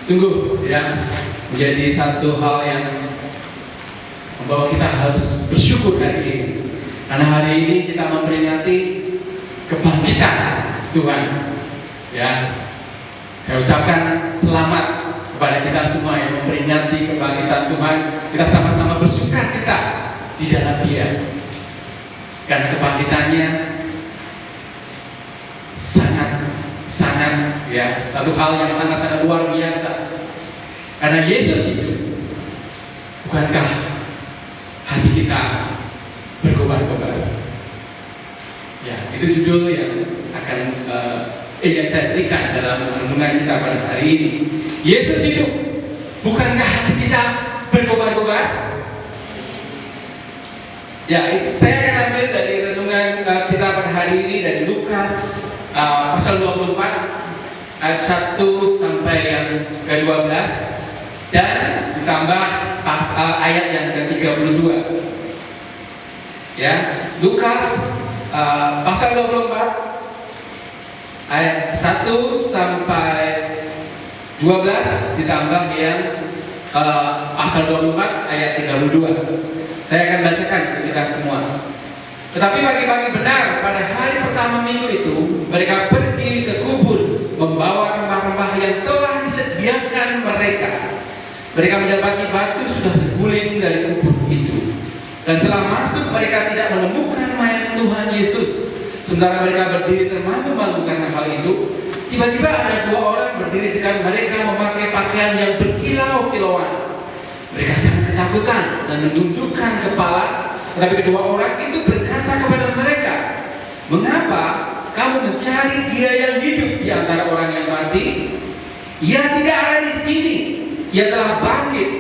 Sungguh ya, menjadi satu hal yang membawa kita harus bersyukur hari ini. Karena hari ini kita memperingati kebangkitan Tuhan. Ya, saya ucapkan selamat kepada kita semua yang memperingati kebangkitan Tuhan. Kita sama-sama bersukacita di dalam Dia. Karena kebangkitannya sangat ya, satu hal yang sangat luar biasa. Karena Yesus itu, bukankah hati kita berkobar-kobar? Ya, itu judul yang akan yang saya berikan dalam renungan kita pada hari ini. Yesus hidup, bukankah hati kita berkobar-kobar? Ya, saya akan ambil dari renungan kita pada hari ini dari Lukas pasal 24 ayat 1 sampai yang ke-12 dan ditambah ayat yang ke-32. Ya, Lukas pasal 24 ayat 1 sampai 12 ditambah yang pasal 24 ayat 32. Saya akan bacakan ke kita semua. Tetapi pagi-pagi benar pada hari pertama minggu itu, mereka pergi ke kubur membawa rempah-rempah yang telah disediakan mereka. Mereka mendapati batu sudah terguling dari kubur itu. Dan setelah masuk mereka tidak menemukan mayat Tuhan Yesus. Sementara mereka berdiri termangu-mangu karena hal itu, tiba-tiba ada dua orang berdiri dekat mereka memakai pakaian yang berkilau-kilauan. Mereka sangat ketakutan dan menundukkan kepala. Tetapi kedua orang itu berkata kepada mereka, "Mengapa kamu mencari Dia yang hidup di antara orang yang mati? Ia tidak ada di sini. Ia telah bangkit.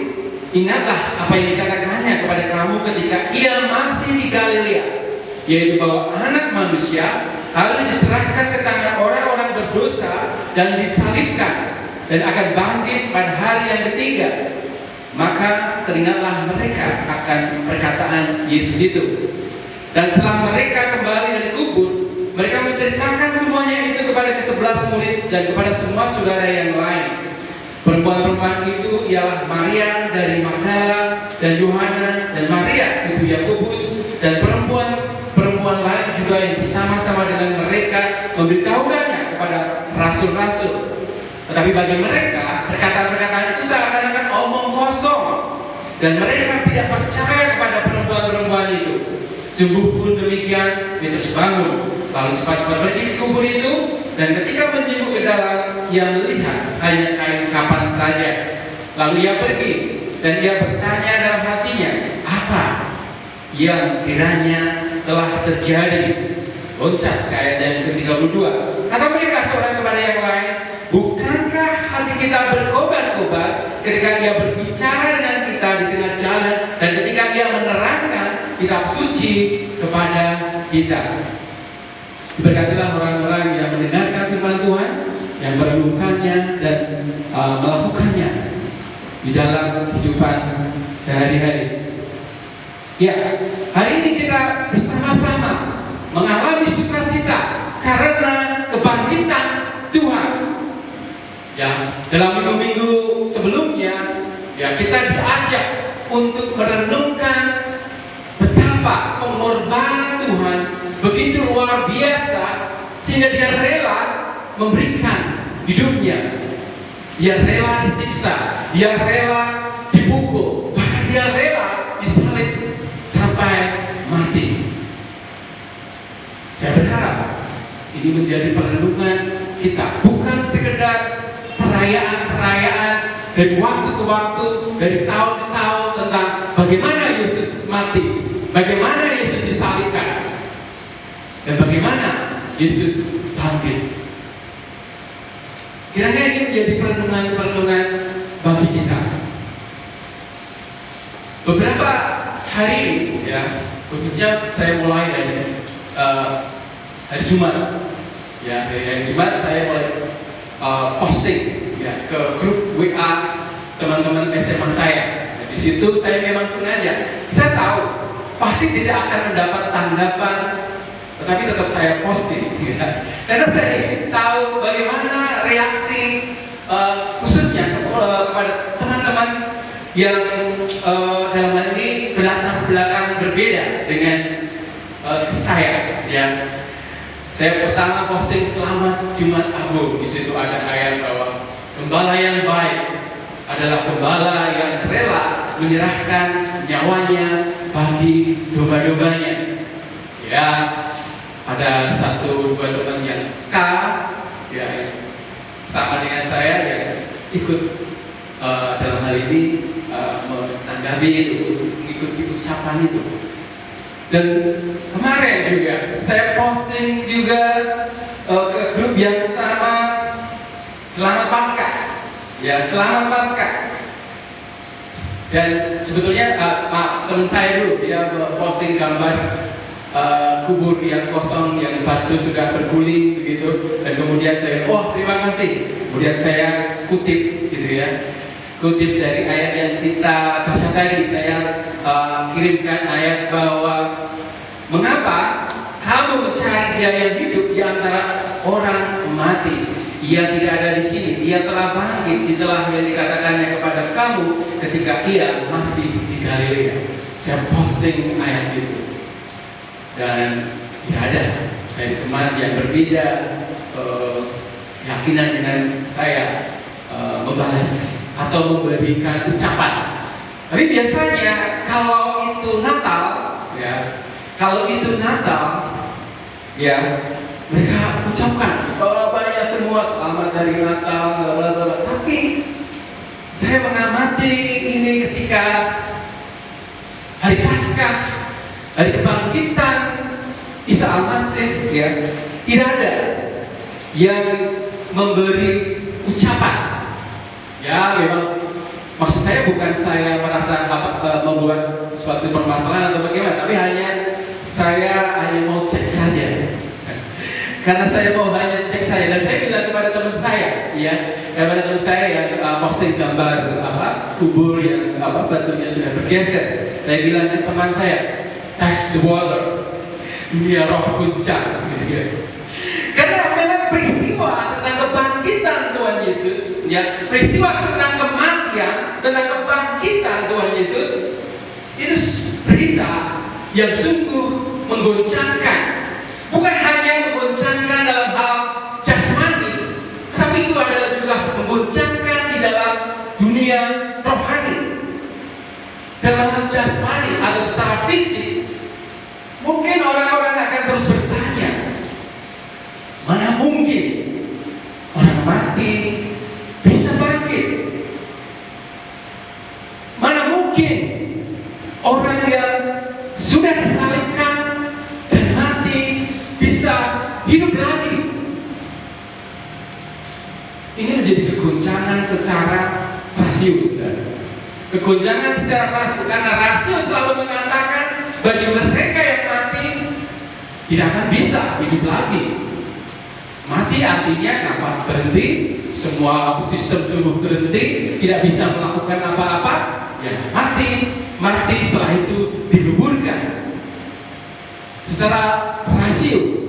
Ingatlah apa yang dikatakannya kepada kamu ketika Ia masih di Galilea, yaitu bahwa Anak Manusia harus diserahkan ke tangan orang-orang berdosa dan disalibkan dan akan bangkit pada hari yang ketiga." Maka teringatlah mereka akan perkataan Yesus itu. Dan setelah mereka kembali dari kubur, mereka menceritakan semuanya itu kepada ke-11 murid dan kepada semua saudara yang lain. Perempuan-perempuan itu ialah Maria dari Magdala dan Yohana dan Maria ibu Yakobus dan perempuan lain juga yang bersama-sama dengan mereka memberitahukannya kepada rasul-rasul. Tetapi bagi mereka perkataan-perkataan itu seakan-akan omong kosong dan mereka tidak percaya kepada perempuan-perempuan itu. Sungguh pun demikian, Petrus bangun lalu cepat-cepat pergi ke kubur itu, dan ketika menjenguk ke dalam, ia melihat hanya kain kapan saja. Lalu ia pergi dan ia bertanya dalam hatinya, apa yang kiranya telah terjadi. Loncat ke ayat yang ke-32. Kata mereka seorang kepada yang lain, bukankah hati kita berkobar-kobar ketika Ia berbicara dengan kita di tengah jalan dan ketika Ia menerangkan kitab suci kepada kita? Diberkatilah orang-orang yang mendengarkan firman Tuhan, yang merenungkannya dan melakukannya di dalam kehidupan sehari-hari. Ya, hari ini kita bersama-sama mengalami sukacita karena kebangkitan Tuhan. Ya, dalam minggu-minggu sebelumnya, ya kita diajak untuk merenungkan betapa pengorbanan Tuhan begitu luar biasa sehingga Dia rela memberikan hidupnya. Dia rela disiksa, Dia rela dipukul, bahkan Dia rela disalib sampai mati. Saya berharap ini menjadi perenungan kita, bukan sekedar perayaan-perayaan dari waktu ke waktu, dari tahun ke tahun tentang bagaimana Yesus mati, bagaimana Yesus disalibkan, dan bagaimana Yesus bangkit. Kiranya ini menjadi perenungan-perenungan bagi kita. Beberapa hari, ya, khususnya saya mulai dari hari Jumat, ya, dari hari Jumat saya mulai posting ya ke grup WA teman-teman SMA saya. Nah, di situ saya memang sengaja, saya tahu pasti tidak akan mendapat tanggapan, tetapi tetap saya posting, ya. Karena saya ingin tahu bagaimana reaksi khususnya kepada teman-teman yang dalam hal ini berlatar belakang berbeda dengan saya, ya. Saya pertama posting selamat Jumat Agung. Di situ ada ayat bahwa gembala yang baik adalah gembala yang rela menyerahkan nyawanya bagi domba-dombanya. Ya, ada satu dua teman yang ya sama dengan saya yang ikut dalam hal ini menanggapi itu, mengikuti ucapan itu. Dan kemarin juga saya posting juga ke grup yang sama, selamat Paskah, ya selamat Paskah. Dan sebetulnya teman saya dulu dia posting gambar kubur yang kosong, yang batu sudah berguling begitu, dan kemudian saya terima kasih. Kemudian saya kutip gitu ya, kutip dari ayat yang kita baca tadi. Saya kirimkan ayat bahwa mengapa kamu mencari Dia yang hidup di antara orang mati? Ia tidak ada di sini. Ia telah bangkit. Itulah yang dikatakannya kepada kamu ketika Ia masih di Galilea. Saya posting ayat itu. Dan tidak ada dari teman yang berbeda keyakinan dengan saya membalas atau memberikan ucapan. Tapi biasanya kalau itu Natal, ya, kalau itu Natal, ya mereka ucapkan banyak semua selamat dari Natal, bla bla bla. Tapi saya mengamati ini ketika hari Paskah, hari kebangkitan Isa Al-Masih, ya, tidak ada yang memberi ucapan. Ya, memang maksud saya bukan saya merasa membuat suatu permasalahan atau bagaimana, tapi saya hanya mau cek saja. Karena saya mau hanya cek saja, dan saya bilang kepada teman saya, ya, kepada teman saya yang posting gambar kubur yang batunya sudah bergeser. Saya bilang ke teman saya, test the water, dunia roh guncang, gitu ya. Karena memang peristiwa tentang kebangkitan Tuhan Yesus, ya, peristiwa tentang kematian, tentang kebangkitan Tuhan Yesus, itu berita yang sungguh menggoncangkan. Bukan hanya menggoncangkan dalam hal jasmani, tapi itu adalah juga menggoncangkan di dalam dunia rohani. Dalam hal jasmani atau secara fisik, mungkin orang-orang akan terus bertanya, mana mungkin orang mati bisa bangkit? Mana mungkin orang yang sudah disalibkan dan mati bisa hidup lagi? Ini menjadi kegoncangan secara rasio, saudara. Kegoncangan secara rasio, karena rasio selalu mengatakan bagi mereka yang mati tidak akan bisa hidup lagi. Mati artinya nafas berhenti, semua sistem tubuh berhenti, tidak bisa melakukan apa-apa, ya mati setelah itu dikuburkan. Secara rasio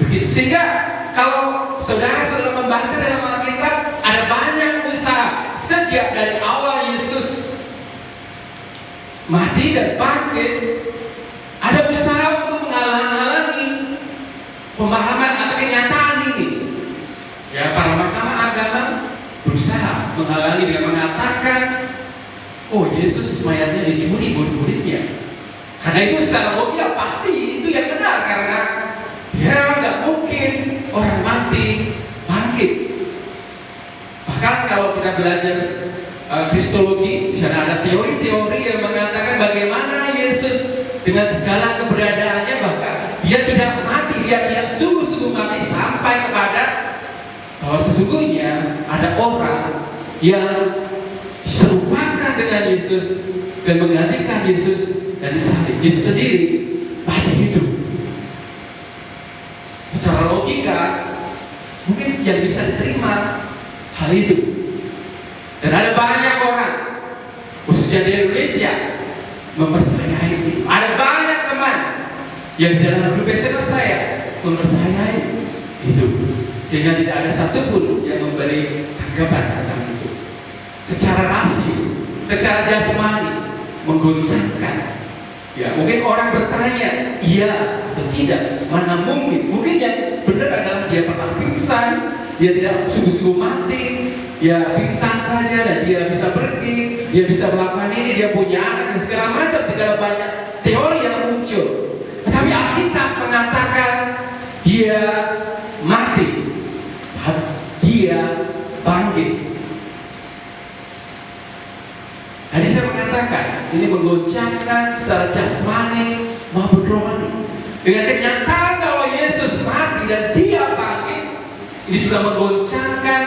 begitu. Sehingga kalau saudara sudah membaca dalam Alkitab, ada banyak usaha sejak dari awal Yesus mati dan bangkit, ada usaha untuk menghalang-halangi pemahaman atau kenyataan ini. Ya, para mahkamah agama berusaha menghalangi dengan mengatakan, Yesus mayatnya dicuri murid-muridnya. Karena itu secara logika pasti itu yang benar, karena ya nggak mungkin orang mati bangkit. Bahkan kalau kita belajar kristologi, di sana ada teori-teori yang mengatakan bagaimana Yesus dengan segala keberadaannya, bahkan dia tidak mati, dia tidak sungguh-sungguh mati, sampai kepada bahwa sesungguhnya ada orang yang diserupakan dengan Yesus dan menggantikan Yesus dan disalib. Yesus sendiri masih hidup. Secara logika mungkin yang bisa diterima hal itu. Dan ada banyak orang, khususnya di Indonesia, mempercayai itu. Ada banyak teman yang dalam grup SMA saya mempercayai itu, sehingga tidak ada satupun yang memberi tanggapan tentang itu. secara rasio, secara jasmani menggoncangkan. Ya, mungkin orang bertanya, iya atau tidak, mana mungkin? Mungkin yang benar adalah dia pernah pingsan, dia tidak sungguh-sungguh mati, dia pingsan saja dan dia bisa pergi, dia bisa melakukan ini, dia punya anak dan segala macam, tidak banyak teori yang muncul. Tetapi Alkitab mengatakan dia mati, dia bangkit. Jadi saya mengatakan ini menggoncangkan secara jasmani maupun rohani. Dengan kenyataan bahwa Yesus mati dan dia bangkit, ini juga menggoncangkan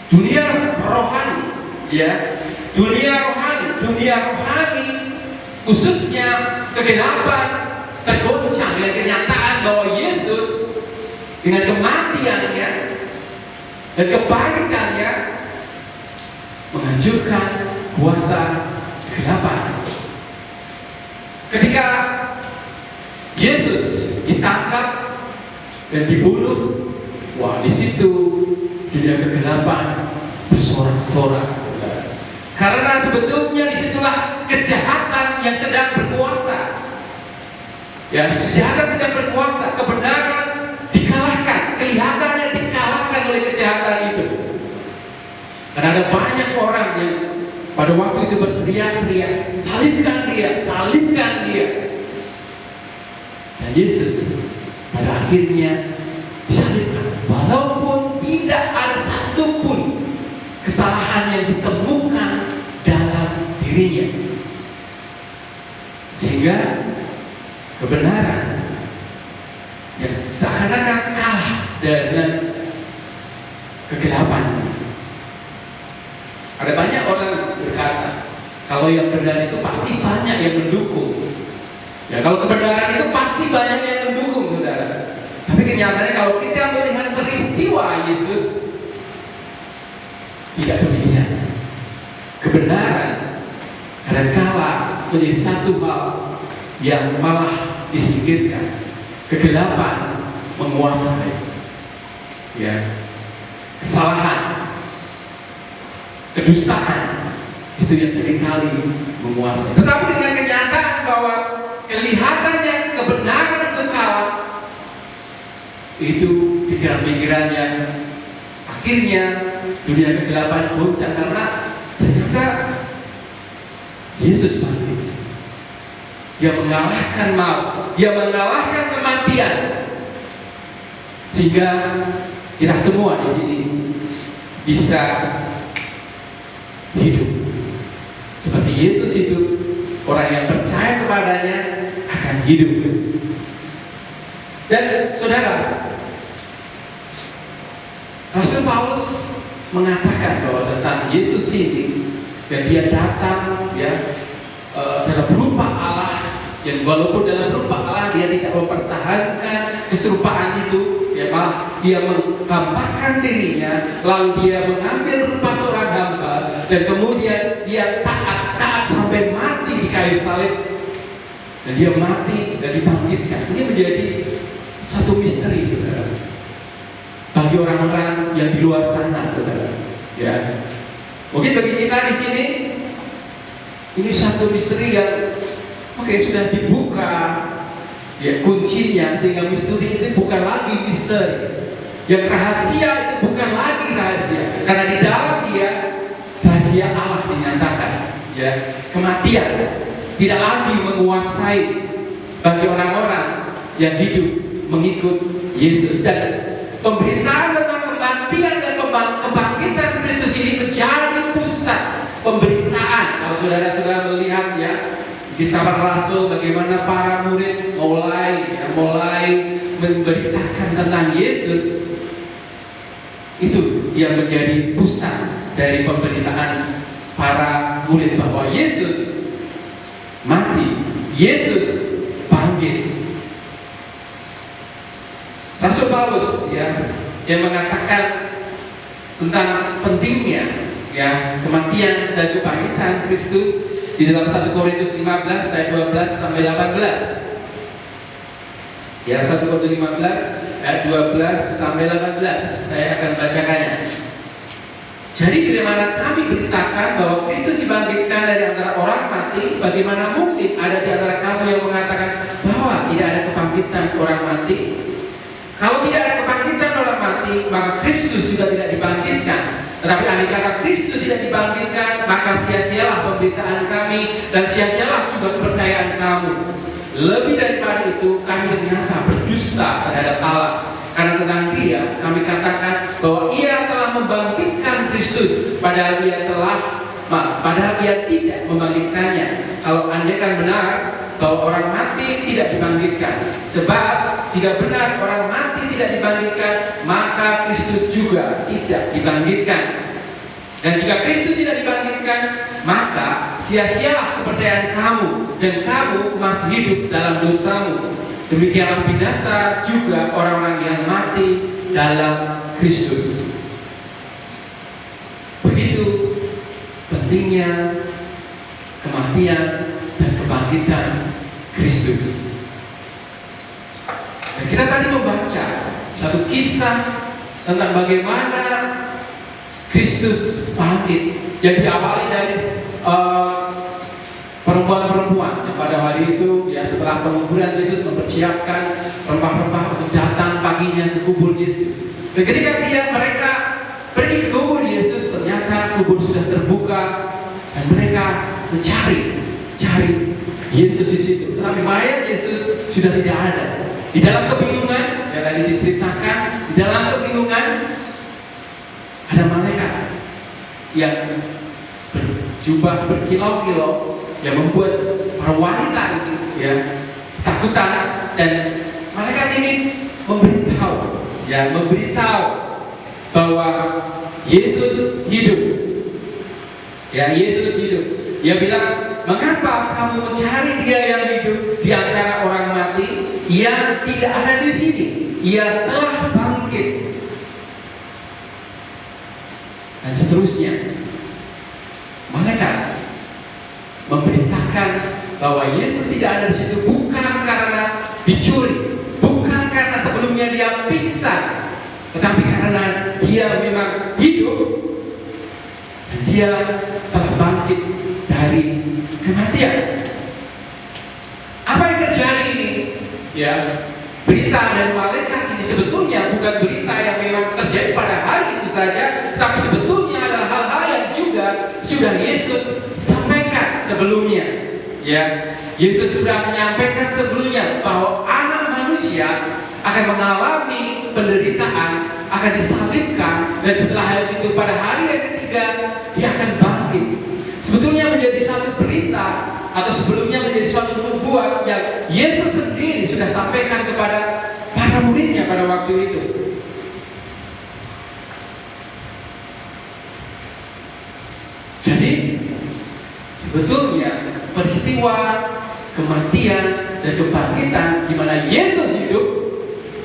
dunia rohani, ya, dunia rohani, khususnya kegelapan tergoncang dengan kenyataan bahwa Yesus dengan kematiannya dan kebangkitannya menghancurkan kuasa kegelapan. Ketika Yesus ditangkap dan dibunuh, wah, di situ dunia kegelapan bersorak-sorak. Karena sebetulnya disitulah kejahatan yang sedang berkuasa. Ya, kejahatan sedang berkuasa, kebenaran dikalahkan, kelihatannya dikalahkan oleh kejahatan itu. Karena ada banyak orang yang pada waktu itu berteriak-teriak, salibkan dia, salibkan dia. Dan Yesus pada akhirnya disalibkan, walaupun tidak ada satupun kesalahan yang ditemukan dalam dirinya, sehingga kebenaran yang seakan-akan kalah dengan kegelapan. Ada banyak orang berkata, kalau yang benar itu pasti banyak yang mendukung. Ya, kalau kebenaran itu pasti banyak yang mendukung, saudara. Tapi kenyataannya kalau kita melihat peristiwa Yesus, tidak demikian. Kebenaran kadangkala menjadi satu hal yang malah disingkirkan. Kegelapan menguasai. Ya, kesalahan, kedustaan itu yang seringkali menguasai. Tetapi dengan kenyataan bahwa kelihatannya kebenaran itu kalah, itu pikiran-pikiran yang akhirnya dunia kegelapan goncang karena ternyata Yesus bangkit. Dia mengalahkan maut, dia mengalahkan kematian, sehingga kita semua di sini bisa hidup seperti Yesus hidup. Orang yang percaya kepadanya akan hidup. Dan saudara, Rasul Paulus mengatakan bahwa tentang Yesus ini, dan dia datang, ya, dalam rupa Allah, dan walaupun dalam rupa Allah dia tidak mempertahankan keserupaan itu, ya, malah dia menggambarkan dirinya, lalu dia mengambil rupa seorang hamba, dan kemudian dia taat sampai mati di kayu salib, dan dia mati dan dibangkitkan. Ini menjadi satu misteri, saudara, bagi orang-orang yang di luar sana, saudara. Ya, mungkin bagi kita di sini ini satu misteri yang sudah dibuka, ya, kuncinya, sehingga misteri itu bukan lagi misteri. Yang rahasia itu bukan lagi rahasia, karena di dalam dia rahasia Allah dinyatakan. Ya, kematian tidak lagi menguasai bagi orang-orang yang hidup mengikut Yesus, dan pemberitaan tentang kematian dan kebangkitan Kristus ini menjadi pusat pemberitaan. Kalau saudara-saudara melihat, ya, kisah para rasul, bagaimana para murid mulai memberitakan tentang Yesus, itu yang menjadi pusat dari pemberitaan para murid bahwa Yesus mati, Yesus bangkit. Rasul Paulus, ya, yang mengatakan tentang pentingnya, ya, kematian dan kebangkitan Kristus di dalam 1 Korintus 15 ayat 12 sampai 18. Ya, 1 Korintus 15 ayat 12 sampai 18. Saya akan bacakannya. Jadi bagaimana kami beritakan bahwa Kristus dibangkitkan dari antara orang mati, bagaimana mungkin ada di antara kamu yang mengatakan bahwa tidak ada kebangkitan orang mati? Kalau tidak ada kebangkitan orang mati, maka Kristus juga tidak dibangkitkan. Tetapi andai kata Kristus tidak dibangkitkan, maka sia-sialah pemberitaan kami dan sia-sialah juga kepercayaan kamu. Lebih daripada itu, kami ternyata berdusta terhadap Allah. Karena tentang Dia, kami katakan bahwa Ia telah membangkitkan Kristus, padahal Ia tidak membangkitkannya. Kalau andaikan benar bahwa orang mati tidak dibangkitkan, sebab jika benar orang mati tidak dibangkitkan, maka Kristus juga tidak dibangkitkan. Dan jika Kristus tidak dibangkitkan, maka sia-sialah kepercayaan kamu, dan kamu masih hidup dalam dosamu. Demikianlah binasa juga orang-orang yang mati dalam Kristus. Begitu pentingnya kematian dan kebangkitan Kristus. Dan kita tadi membaca satu kisah tentang bagaimana Kristus bangkit, yang diawali dari perempuan-perempuan yang pada hari itu ya setelah penguburan Yesus mempersiapkan rempah-rempah untuk datang paginya ke kubur Yesus. Dan ketika mereka pergi ke kubur Yesus, ternyata kubur sudah terbuka dan mereka mencari Yesus di situ. Tetapi mayat Yesus sudah tidak ada. Di dalam kebingungan yang tadi diceritakan, di dalam kebingungan ada malaikat yang berjubah berkilau-kilau yang membuat para wanita itu ya ketakutan, dan malaikat ini memberitahu bahwa Yesus hidup. Ya, Yesus hidup. Dia bilang, mengapa kamu mencari Dia yang hidup di antara orang mati? Ia tidak ada di sini. Ia telah bangkit. Dan seterusnya. Malaikat memberitakan bahwa Yesus tidak ada di situ bukan karena dicuri, bukan karena sebelumnya Dia pingsan, tetapi karena Dia memang hidup dan Dia telah bangkit dari kematian. Apa yang terjadi ini? Ya, berita dari malaikat ini sebetulnya bukan berita yang memang terjadi pada hari itu saja, tapi sebetulnya adalah hal-hal yang juga sudah Yesus sampaikan sebelumnya. Ya, Yesus sudah menyampaikan sebelumnya bahwa anak manusia akan mengalami penderitaan, akan disalibkan, dan setelah hal itu pada hari yang ketiga Dia akan bangkit. Sebetulnya menjadi suatu berita atau sebelumnya menjadi suatu nubuat yang Yesus sendiri sudah sampaikan kepada para muridnya pada waktu itu. Jadi sebetulnya peristiwa kematian dan kebangkitan di mana Yesus hidup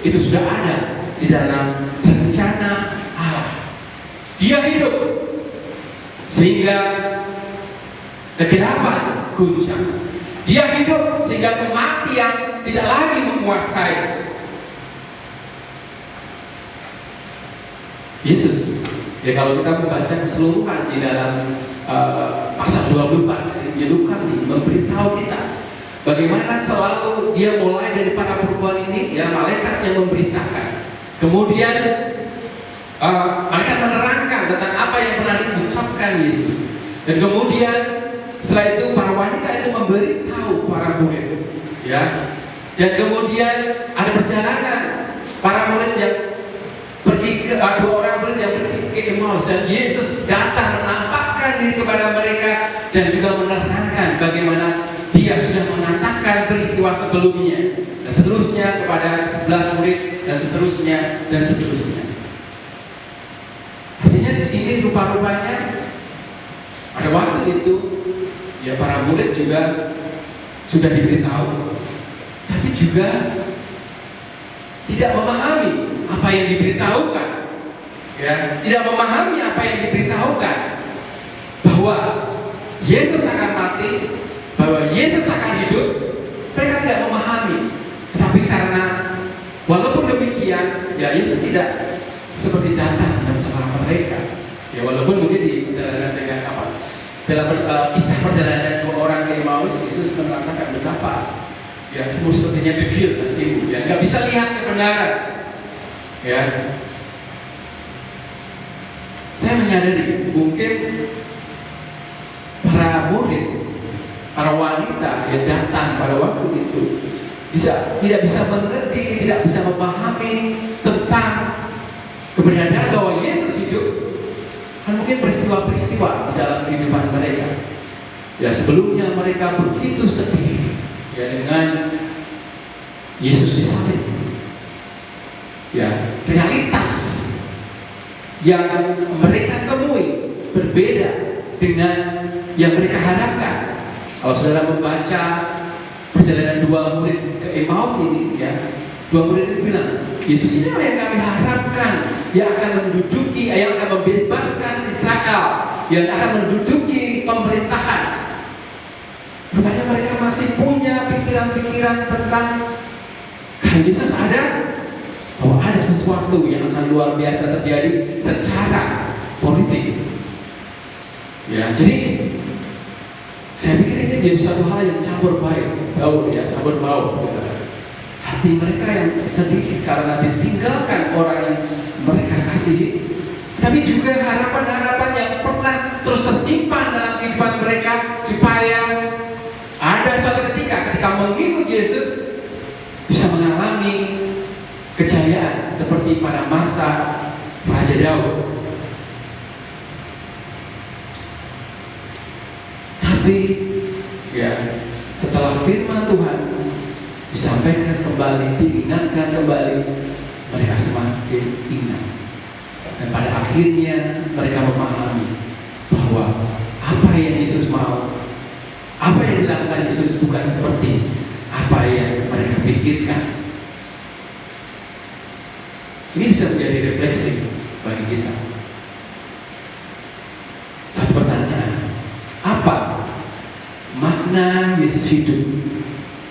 itu sudah ada di dalam rencana Allah. Dia hidup sehingga kegelapan guncang. Dia hidup sehingga kematian tidak lagi menguasai. Yesus, ya kalau kita membaca keseluruhan di dalam pasal 24 dari Injil Lukas ini memberitahu kita bagaimana selalu Dia mulai dari para perempuan ini, ya malaikat yang memberitakan. Kemudian malaikat menerangkan tentang apa yang pernah diucapkan Yesus. Dan kemudian setelah itu para wanita itu memberitahu para murid, ya. Dan kemudian ada perjalanan para murid yang pergi ke dua orang murid yang pergi ke Emmaus, dan Yesus datang menampakkan diri kepada mereka dan juga menerangkan bagaimana Dia sudah mengatakan peristiwa sebelumnya dan seterusnya kepada 11 murid dan seterusnya dan seterusnya. Artinya di sini rupa-rupanya pada waktu itu ya para murid juga sudah diberitahu, tapi juga tidak memahami apa yang diberitahukan, ya, tidak memahami apa yang diberitahukan bahwa Yesus akan mati, bahwa Yesus akan hidup. Mereka tidak memahami, tapi karena walaupun demikian, ya Yesus tidak seperti datang dan sama mereka. Ya walaupun mungkin di perjalanan dengan apa? Dalam kisah perjalanan dua orang ke Emmaus, Yesus mengatakan betapa ya semua sepertinya degil hatimu, ya nggak bisa lihat kebenaran. Ya, saya menyadari mungkin para murid, para wanita yang datang pada waktu itu tidak bisa mengerti, tidak bisa memahami tentang kebenaran bahwa Yesus hidup. Kan mungkin peristiwa-peristiwa di dalam kehidupan mereka. Ya sebelumnya mereka begitu sedih ya dengan Yesus disalib. Ya realitas yang mereka temui berbeda dengan yang mereka harapkan. Kalau saudara membaca perjalanan dua murid ke Emmaus ini, ya, dua murid itu bilang, Yesus ini yang kami harapkan, yang akan menduduki, yang akan membebaskan Israel, yang akan menduduki pemerintahan. Rupanya mereka masih punya pikiran-pikiran tentang kalau Yesus ada, bahwa ada sesuatu yang akan luar biasa terjadi secara politik. Ya, jadi saya pikir ini jadi suatu hal yang campur bau. Hati mereka yang sedih karena ditinggalkan orang yang mereka kasihi, tapi juga harapan-harapan yang pernah terus tersimpan dalam kehidupan mereka supaya ada suatu ketika mengikut Yesus bisa mengalami kejayaan seperti pada masa Raja Daud. Tapi ya setelah firman Tuhan disampaikan kembali, diingatkan kembali, mereka semakin ingat. Dan pada akhirnya mereka memahami bahwa apa yang Yesus mau, apa yang dilakukan Yesus bukan seperti apa yang mereka pikirkan. Ini bisa menjadi refleksi bagi kita. Satu pertanyaan, apa makna Yesus hidup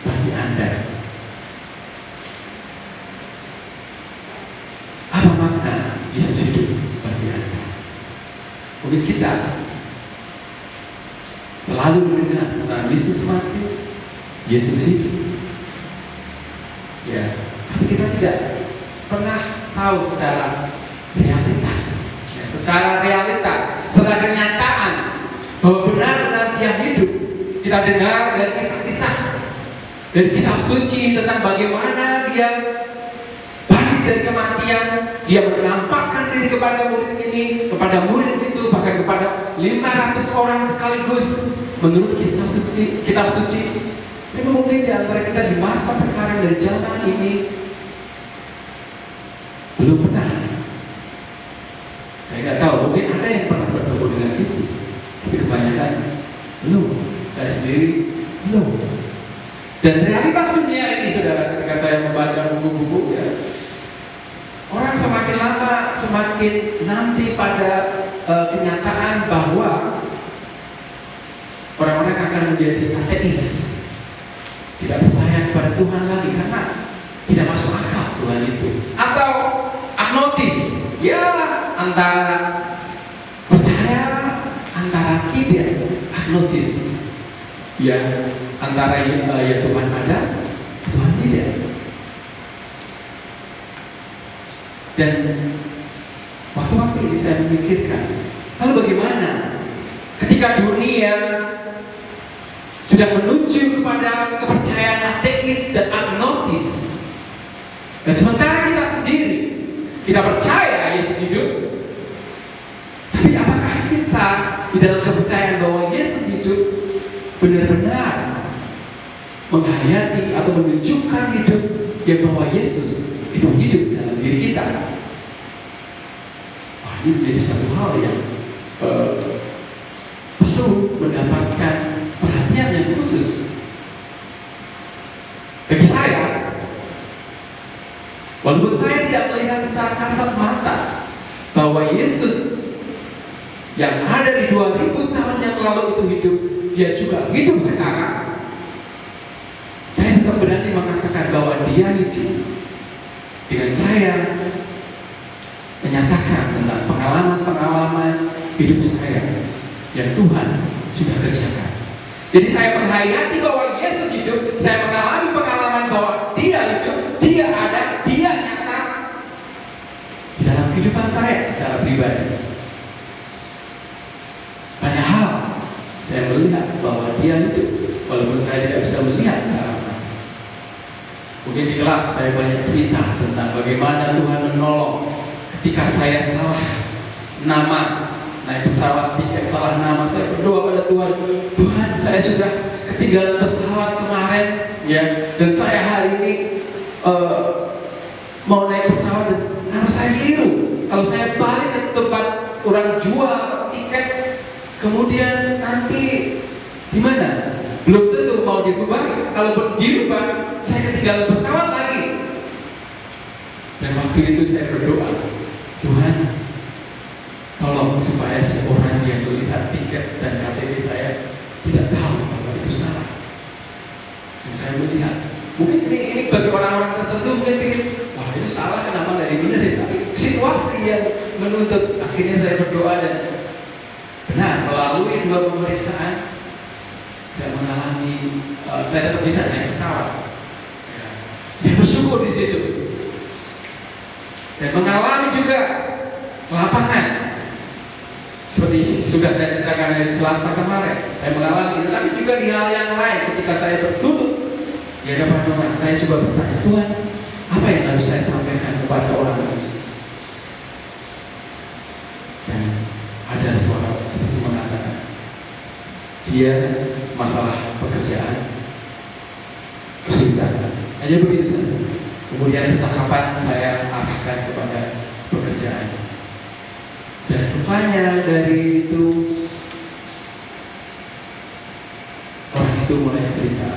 bagi Anda? Apa makna Yesus hidup bagi Anda? Mungkin kita selalu mendengar tentang Yesus mati, Yesus hidup, ya, tapi kita tidak pernah tahu secara realitas, ya, secara kenyataan bahwa benar-benar Dia hidup. Kita dengar dari kisah-kisah dari kitab suci tentang bagaimana Dia bangkit dari kematian, Dia menampakkan diri kepada murid ini, kepada murid itu, bahkan kepada 500 orang sekaligus menurut kisah suci, kitab suci. Ini mungkin di antara kita di masa sekarang dan zaman ini belum pernah. Saya nggak tahu, mungkin ada yang pernah bertemu dengan Yesus, tapi kebanyakan belum. Saya sendiri belum. Dan realitas dunia ini, saudara, ketika saya membaca buku-buku, ya, orang semakin lama semakin nanti pada kenyataan bahwa orang-orang akan menjadi ateis, tidak percaya kepada Tuhan lagi karena tidak masuk akal Tuhan itu, atau agnostis, ya antara percaya antara tidak, agnostis, ya antara ya Tuhan ada, Tuhan tidak. Dan waktu-waktu ini saya memikirkan, lalu bagaimana ketika dunia sudah menuju kepada kepercayaan ateis dan agnostis, dan sementara kita sendiri kita percaya Yesus hidup, tapi apakah kita di dalam kepercayaan bahwa Yesus hidup benar-benar menghayati atau menunjukkan hidup yang bahwa Yesus itu hidup dalam diri kita? Wah, ini menjadi satu hal yang perlu mendapatkan perhatian yang khusus. Bagi saya, walaupun saya tidak melihat secara kasat mata bahwa Yesus yang ada di 2000 tahun yang lalu itu hidup, Dia juga hidup sekarang, saya tetap berani mengatakan bahwa Dia hidup dengan saya menyatakan tentang pengalaman-pengalaman hidup saya yang Tuhan sudah kerjakan. Jadi saya menghayati bahwa Yesus hidup, saya mengalami pengalaman bahwa Dia hidup, Dia ada, Dia nyata di dalam kehidupan saya secara pribadi. Banyak hal saya melihat bahwa Dia hidup, walaupun saya tidak bisa melihat secara mata. Mungkin di kelas saya banyak cerita tentang bagaimana Tuhan menolong ketika saya salah nama, naik pesawat tiket salah nama. Saya berdoa pada Tuhan, Tuhan saya sudah ketinggalan pesawat kemarin, ya, dan saya hari ini mau naik pesawat dan nama saya keliru. Kalau saya balik ke tempat orang jual tiket, kemudian nanti gimana? Belum tentu mau dirubah. Kalau dirubah, saya ketinggalan pesawat lagi. Dan waktu itu saya berdoa, Tuhan, tolong supaya seorang yang melihat tiket dan KTP saya tidak tahu bahwa itu salah. Dan saya melihat, mungkin ini bagi orang-orang tertentu mungkin pikir, wah itu salah, kenapa nggak dibenerin? Tapi situasi yang menuntut, akhirnya saya berdoa dan benar melalui 2 pemeriksaan. Saya mengalami, saya tetap bisa naik pesawat. Ya. Saya bersyukur di situ. Dan mengalami juga lapangan. Seperti sudah saya ceritakan dari Selasa kemarin, saya mengalami itu. Tapi juga di hal yang lain, ketika saya berduduk di hadapan Tuhan, saya coba bertanya, Tuhan, apa yang harus saya sampaikan kepada orang ini? Dan ada suara seperti mengatakan, dia masalah pekerjaan, kesulitan, hanya begitu saja. Kemudian percakapan saya arahkan kepada pekerjaan. Dan rupanya dari itu orang itu mulai cerita,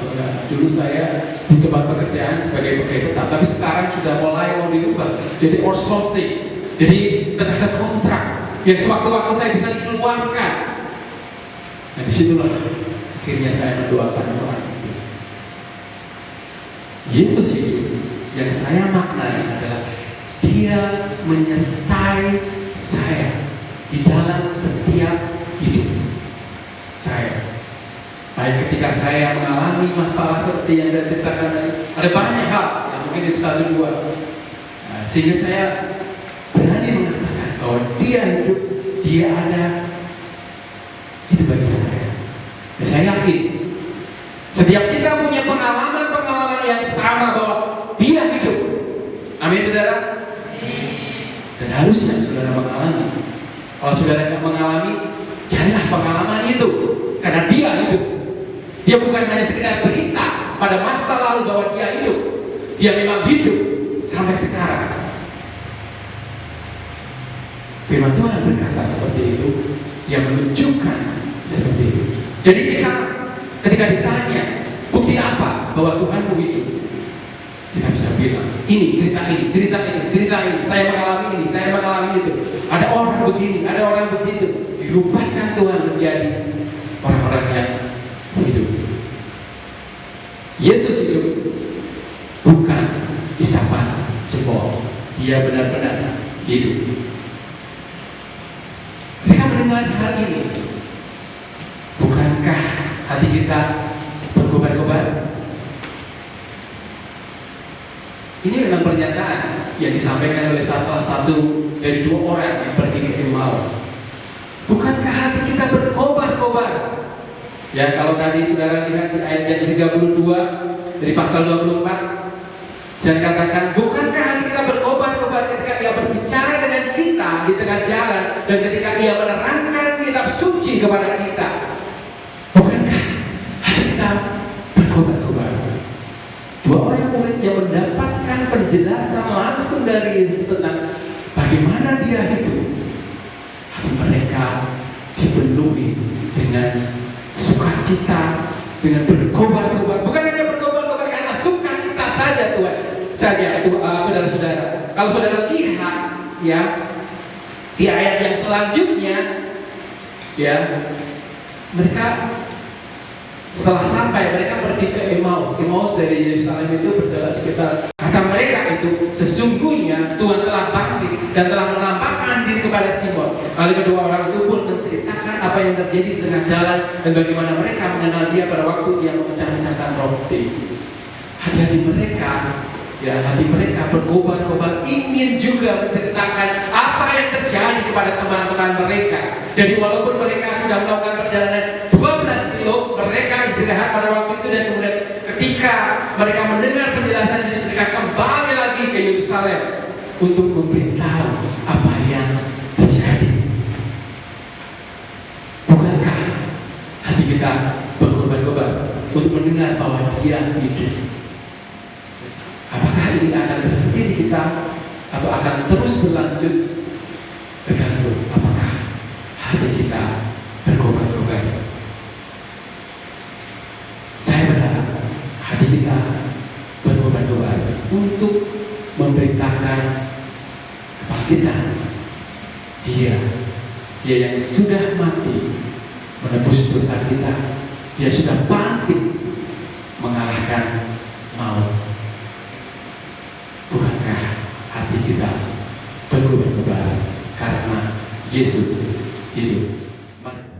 dulu saya di tempat pekerjaan sebagai pegawai tetap, tapi sekarang sudah mulai mau dirubah jadi outsourcing, jadi terhadap kontrak yang sewaktu-waktu saya bisa dikeluarkan. Nah disitulah akhirnya saya mendoakan orang itu. Yesus hidup, yang saya maknai adalah Dia menyertai saya di dalam setiap hidup saya. Baik ketika saya mengalami masalah seperti yang saya ceritakan tadi, ada banyak hal yang mungkin itu 1-2, sehingga saya berani mengatakan bahwa Dia hidup, Dia ada. Itu bagi saya. Dan saya yakin setiap kita punya pengalaman-pengalaman yang sama bahwa Dia hidup. Amin saudara. Dan harusnya saudara mengalami. Kalau saudara tidak mengalami, carilah pengalaman itu, karena Dia hidup. Dia bukan hanya sekedar berita pada masa lalu bahwa Dia hidup. Dia memang hidup sampai sekarang. Firman Tuhan berkata seperti itu, yang menunjukkan seperti itu. Jadi kita ketika ditanya bukti apa bahwa Tuhanmu hidup, kita bisa bilang ini, cerita ini, cerita ini, cerita ini, saya mengalami ini, saya mengalami itu. Ada orang begini, ada orang begitu. Dirubahkan Tuhan menjadi orang-orang yang hidup. Yesus hidup bukan isapan jempol. Dia benar-benar hidup. Ketika mendengar hal ini, bukankah hati kita berkobar-kobar? Ini memang pernyataan yang disampaikan oleh salah satu dari 2 orang yang pergi ke Emmaus. Bukankah hati kita berkobar-kobar? Ya, kalau tadi saudara lihat di ayat yang 32 dari pasal 24, dan katakan, bukankah hati kita berkobar-kobar ketika Ia berbicara dengan kita di tengah jalan, dan ketika Ia menerangkan kitab suci kepada kita? Bukankah hati kita berkobar-kobar? 2 orang murid yang mendapatkan penjelasan langsung dari Yesus tentang bagaimana Dia hidup, hati mereka dipenuhi dengan sukacita, dengan berkobar-kobar. Bukan hanya berkobar-kobar karena sukacita saja Tuhan, saudara-saudara. Kalau saudara lihat ya di ayat yang selanjutnya, ya mereka setelah sampai, mereka pergi ke Emmaus. Emmaus dari Yerusalem itu berjalan sekitar, kata mereka itu, sesungguhnya Tuhan telah bangkit dan telah menampakkan diri diri kepada Simon. Lalu kedua orang itu pun menceritakan apa yang terjadi di tengah jalan dan bagaimana mereka mengenal dia pada waktu dia memecah-mecahkan roti. Hati-hati mereka, ya hati mereka berkobar-kobar ingin juga menceritakan apa yang terjadi kepada teman-teman mereka. Jadi walaupun mereka sudah melakukan perjalanan 12 kilo, mereka istirahat pada waktu itu, dan kemudian ketika mereka mendengar penjelasan Yesus, mereka kembali lagi ke Yerusalem untuk memberitahu apa yang terjadi. Bukankah hati kita berkobar-kobar untuk mendengar bahwa Dia hidup? Apakah ini akan berhenti di kita atau akan terus berlanjut? Tergantung apakah hati kita berkobar-kobar. Saya berharap hati kita berkobar-kobar untuk memberitakan kebangkitan Dia yang sudah mati menebus dosa kita. Dia sudah bangkit mengalahkan maut. Bukankah hati kita berkobar-kobar karena Yesus hidup? Mari